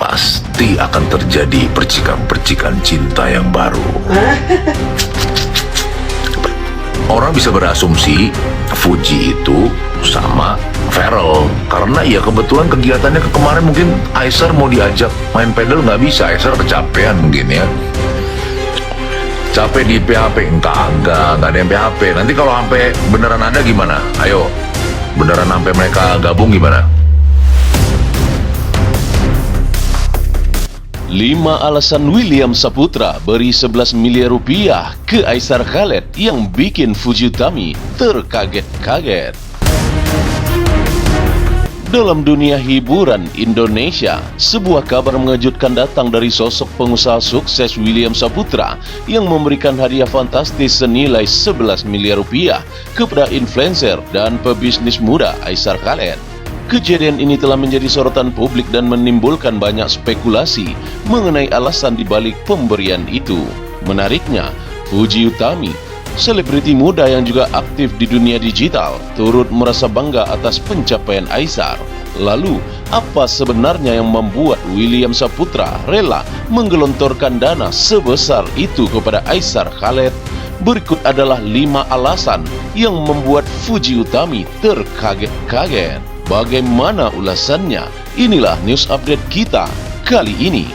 pasti akan terjadi percikan-percikan cinta yang baru. Orang bisa berasumsi Fuji itu sama Pharrell karena ya kebetulan kegiatannya kemarin mungkin Aesar mau diajak main pedal nggak bisa, Aesar kecapean mungkin ya. Capek di PHP, enggak ada yang PHP. Nanti kalau sampai beneran ada gimana? Ayo, beneran sampai mereka gabung gimana? 5 alasan William Saputra beri 11 miliar rupiah ke Aesar Khaled yang bikin Fuji Utami terkaget-kaget. Dalam dunia hiburan Indonesia, sebuah kabar mengejutkan datang dari sosok pengusaha sukses William Saputra yang memberikan hadiah fantastis senilai 11 miliar rupiah kepada influencer dan pebisnis muda Aesar Khaled. Kejadian ini telah menjadi sorotan publik dan menimbulkan banyak spekulasi mengenai alasan dibalik pemberian itu. Menariknya, Fuji Utami, selebriti muda yang juga aktif di dunia digital, turut merasa bangga atas pencapaian Aesar. Lalu, apa sebenarnya yang membuat William Saputra rela menggelontorkan dana sebesar itu kepada Aesar Khaled? Berikut adalah 5 alasan yang membuat Fuji Utami terkaget-kaget. Bagaimana ulasannya? Inilah news update kita kali ini.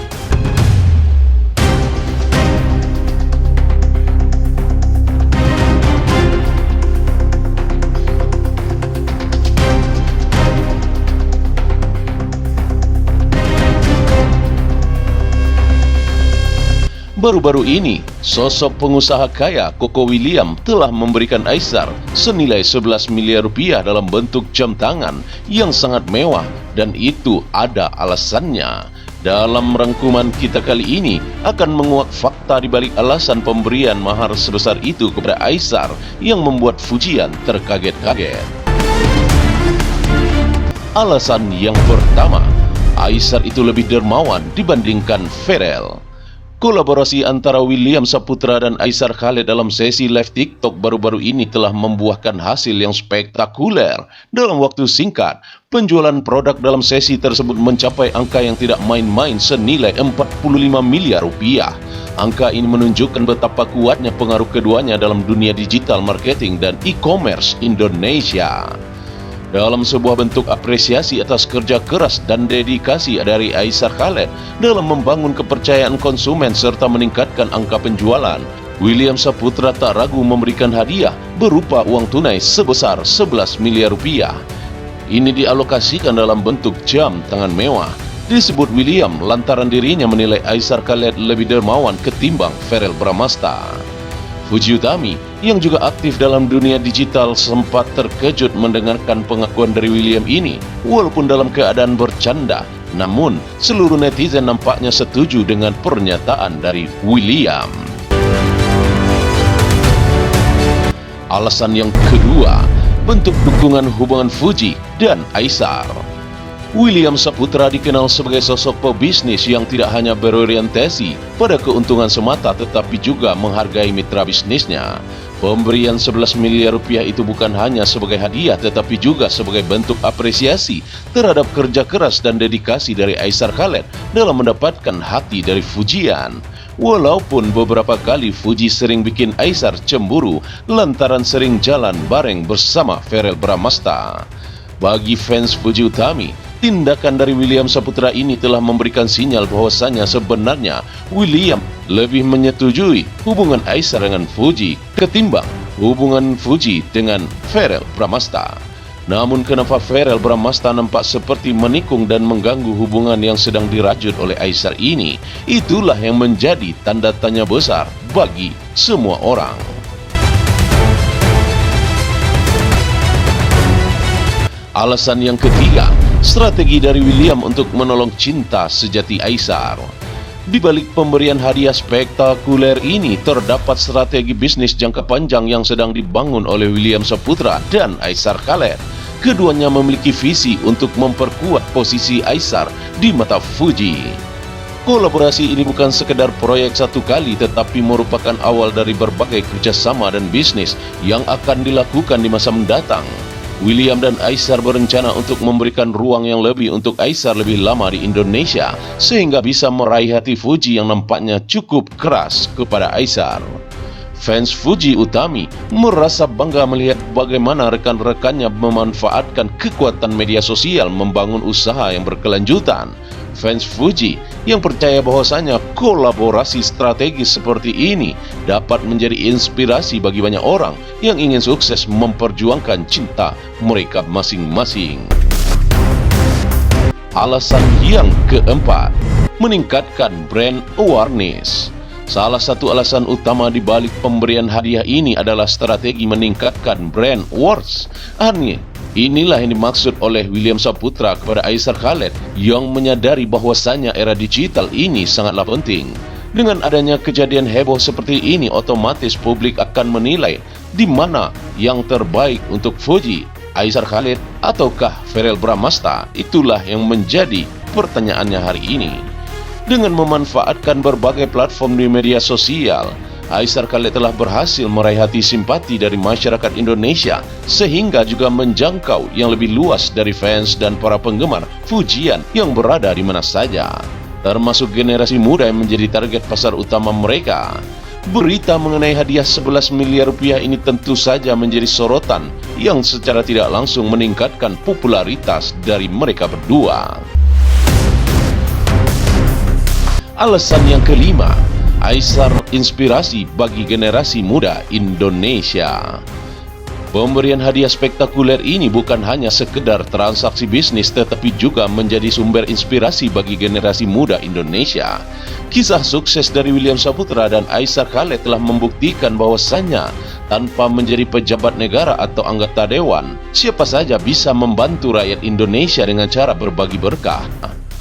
Baru-baru ini, sosok pengusaha kaya Koko William telah memberikan Aesar senilai 11 miliar rupiah dalam bentuk jam tangan yang sangat mewah, dan itu ada alasannya. Dalam rangkuman kita kali ini akan menguak fakta di balik alasan pemberian mahar sebesar itu kepada Aesar yang membuat Fujian terkaget-kaget. Alasan yang pertama, Aesar itu lebih dermawan dibandingkan Pharrell. Kolaborasi antara William Saputra dan Aesar Khaled dalam sesi live TikTok baru-baru ini telah membuahkan hasil yang spektakuler. Dalam waktu singkat, penjualan produk dalam sesi tersebut mencapai angka yang tidak main-main senilai 45 miliar rupiah. Angka ini menunjukkan betapa kuatnya pengaruh keduanya dalam dunia digital marketing dan e-commerce Indonesia. Dalam sebuah bentuk apresiasi atas kerja keras dan dedikasi dari Aesar Khaled dalam membangun kepercayaan konsumen serta meningkatkan angka penjualan, William Saputra tak ragu memberikan hadiah berupa uang tunai sebesar 11 miliar rupiah. Ini dialokasikan dalam bentuk jam tangan mewah. Disebut William lantaran dirinya menilai Aesar Khaled lebih dermawan ketimbang Pharrell Bramasta. Fuji Utami yang juga aktif dalam dunia digital sempat terkejut mendengarkan pengakuan dari William ini. Walaupun dalam keadaan bercanda, namun seluruh netizen nampaknya setuju dengan pernyataan dari William. Alasan yang kedua, bentuk dukungan hubungan Fuji dan Aesar. William Saputra dikenal sebagai sosok pebisnis yang tidak hanya berorientasi pada keuntungan semata tetapi juga menghargai mitra bisnisnya. Pemberian 11 miliar rupiah itu bukan hanya sebagai hadiah tetapi juga sebagai bentuk apresiasi terhadap kerja keras dan dedikasi dari Aesar Khaled dalam mendapatkan hati dari Fujian. Walaupun beberapa kali Fuji sering bikin Aesar cemburu lantaran sering jalan bareng bersama Pharrell Bramasta. Bagi fans Fuji Utami, tindakan dari William Saputra ini telah memberikan sinyal bahwasannya sebenarnya William lebih menyetujui hubungan Aesar dengan Fuji ketimbang hubungan Fuji dengan Pharrell Bramasta. Namun kenapa Pharrell Bramasta nampak seperti menikung dan mengganggu hubungan yang sedang dirajut oleh Aesar ini? Itulah yang menjadi tanda tanya besar bagi semua orang. Alasan yang ketiga, strategi dari William untuk menolong cinta sejati Aesar. Di balik pemberian hadiah spektakuler ini terdapat strategi bisnis jangka panjang yang sedang dibangun oleh William Saputra dan Aesar Khaled. Keduanya memiliki visi untuk memperkuat posisi Aesar di mata Fuji. Kolaborasi ini bukan sekedar proyek satu kali tetapi merupakan awal dari berbagai kerjasama dan bisnis yang akan dilakukan di masa mendatang. William dan Aisar berencana untuk memberikan ruang yang lebih untuk Aisar lebih lama di Indonesia, sehingga bisa meraih hati Fuji yang nampaknya cukup keras kepada Aisar. Fans Fuji Utami merasa bangga melihat bagaimana rekan-rekannya memanfaatkan kekuatan media sosial membangun usaha yang berkelanjutan. Fans Fuji yang percaya bahwasanya kolaborasi strategis seperti ini dapat menjadi inspirasi bagi banyak orang yang ingin sukses memperjuangkan cinta mereka masing-masing. Alasan yang keempat, meningkatkan brand awareness. Salah satu alasan utama di balik pemberian hadiah ini adalah strategi meningkatkan brand awareness. Inilah yang dimaksud oleh William Saputra kepada Aisar Khaled yang menyadari bahwasannya era digital ini sangatlah penting. Dengan adanya kejadian heboh seperti ini, otomatis publik akan menilai di mana yang terbaik untuk Fuji, Aisar Khaled, ataukah Verrell Bramasta. Itulah yang menjadi pertanyaannya hari ini. Dengan memanfaatkan berbagai platform di media sosial, Aisar Khaled telah berhasil meraih hati simpati dari masyarakat Indonesia sehingga juga menjangkau yang lebih luas dari fans dan para penggemar Fujian yang berada di mana saja, termasuk generasi muda yang menjadi target pasar utama mereka. Berita mengenai hadiah 11 miliar rupiah ini tentu saja menjadi sorotan yang secara tidak langsung meningkatkan popularitas dari mereka berdua. Alasan yang kelima, Aisar inspirasi bagi generasi muda Indonesia. Pemberian hadiah spektakuler ini bukan hanya sekedar transaksi bisnis tetapi juga menjadi sumber inspirasi bagi generasi muda Indonesia. Kisah sukses dari William Saputra dan Aisar Khaled telah membuktikan bahwasannya tanpa menjadi pejabat negara atau anggota dewan, siapa saja bisa membantu rakyat Indonesia dengan cara berbagi berkah.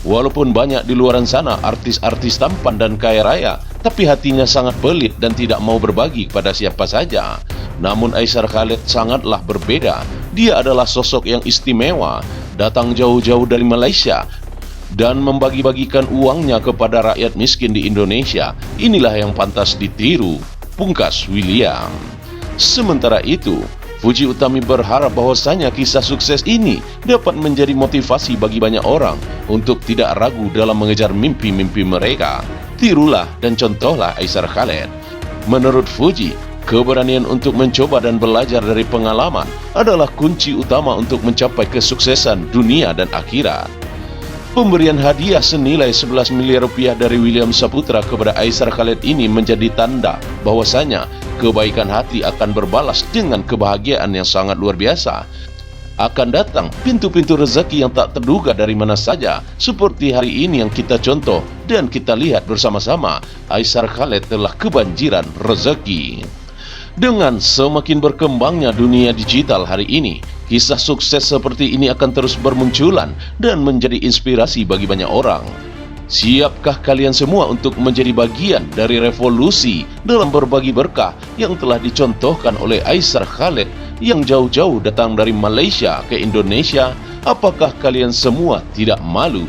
Walaupun banyak di luar sana artis-artis tampan dan kaya raya, tapi hatinya sangat pelit dan tidak mau berbagi kepada siapa saja. Namun Aisar Khaled sangatlah berbeda. Dia adalah sosok yang istimewa, datang jauh-jauh dari Malaysia dan membagi-bagikan uangnya kepada rakyat miskin di Indonesia. Inilah yang pantas ditiru, pungkas William. Sementara itu, Fuji Utami berharap bahwasanya kisah sukses ini dapat menjadi motivasi bagi banyak orang untuk tidak ragu dalam mengejar mimpi-mimpi mereka. Tirulah dan contohlah Aisar Khaled. Menurut Fuji, keberanian untuk mencoba dan belajar dari pengalaman adalah kunci utama untuk mencapai kesuksesan dunia dan akhirat. Pemberian hadiah senilai 11 miliar rupiah dari William Saputra kepada Aisar Khaled ini menjadi tanda bahwasanya kebaikan hati akan berbalas dengan kebahagiaan yang sangat luar biasa. Akan datang pintu-pintu rezeki yang tak terduga dari mana saja, seperti hari ini yang kita contoh dan kita lihat bersama-sama. Aisar Khaled telah kebanjiran rezeki. Dengan semakin berkembangnya dunia digital hari ini, kisah sukses seperti ini akan terus bermunculan dan menjadi inspirasi bagi banyak orang. Siapkah kalian semua untuk menjadi bagian dari revolusi dalam berbagi berkah yang telah dicontohkan oleh Aisar Khaled yang jauh-jauh datang dari Malaysia ke Indonesia? Apakah kalian semua tidak malu?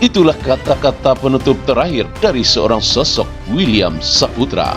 Itulah kata-kata penutup terakhir dari seorang sosok William Saputra.